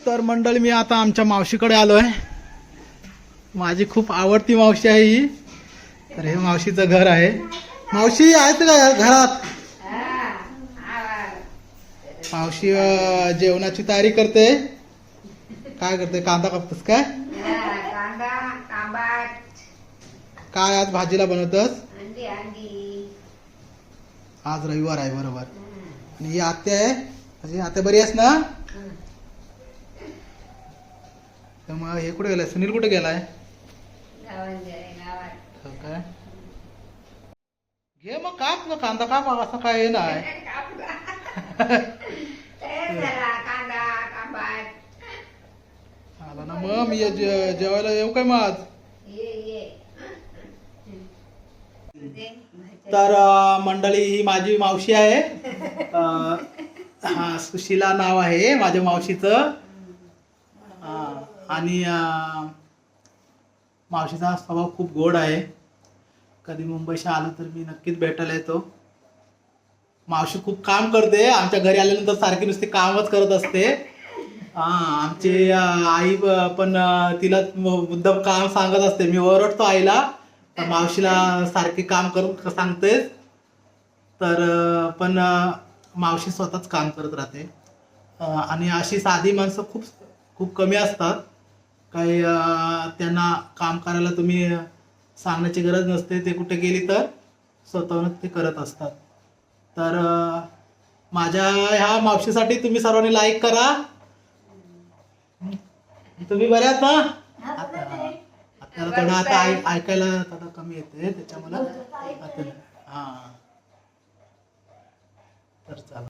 तर मंडळी मी आता आमच्या मावशीकडे आलोय. माझी खूप आवडती मावशी आहे ही. तर हे मावशीचं घर आहे. मावशी आहेत का घरात? मावशी जेवणाची तयारी करते. काय करते? कांदा कापतस काय? काय आज भाजीला बनवतस? आज रविवार आहे बरोबर. आणि ही आत्या आहे. म्हणजे आत्या बरी आहेस ना? तर मग हे कुठे गेलाय? सुनील कुठे गेलाय? काय घे मग काप ना कांदा काप. असं काय नाही. आला ना मग मी जेवायला येऊ काय मग आज? तर मंडळी ही माझी मावशी आहे. हा सुशीला नाव आहे माझ्या मावशीचं. आणि मावशीचा स्वभाव खूप गोड आहे. कधी मुंबईशी आलो तर मी नक्कीच भेटायला येतो. मावशी खूप काम करते. आमच्या घरी आल्यानंतर सारखी नुसती कामच करत असते. आमची आई पण तिला मुद्दाम काम सांगत असते. मी ओरडतो आईला, तर मावशीला सारखी काम करून सांगते. तर पण मावशी स्वतःच काम करत राहते. आणि अशी साधी माणसं खूप खूप कमी असतात. काही त्यांना काम करायला तुम्ही सांगण्याची गरज नसते. ते कुठे गेली तर स्वतःहूनच ते करत असतात. तर माझ्या ह्या मावशीसाठी तुम्ही सर्वांनी लाईक करा. तुम्ही बरे आहात ना? आपल्याला थोडं आता ऐकायला थोडं कमी येते त्याच्यामुळे. हा तर चला.